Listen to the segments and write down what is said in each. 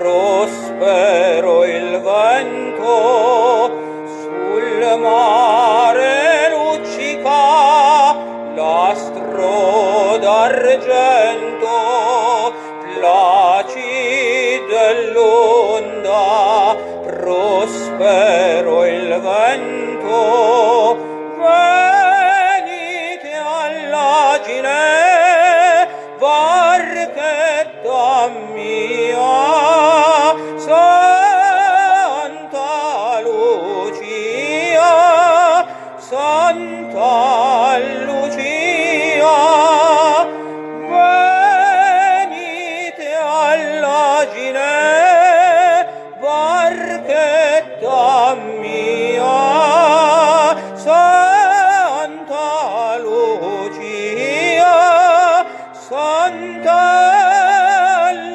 prospero il vento, sul mare luccica l'astro d'argento, placida l'onda, prospero il vento. Venite all'agile, barchetta mia, Santa Lucia, Santa Lucia. Venite all'agile, barchetta mia, Santa Lucia, Santa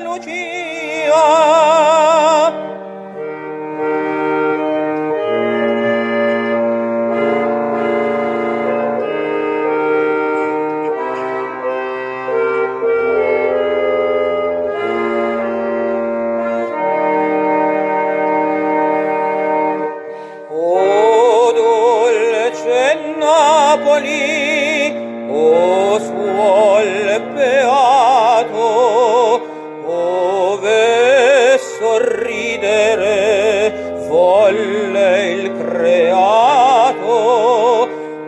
Lucia. O dolce Napoli, o suol beato, ove sorridere volle il creato.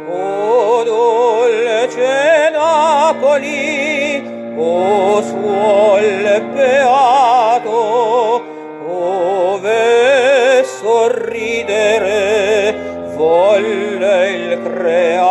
O dolce Napoli, o suol beato, ove sorridere volle il creato.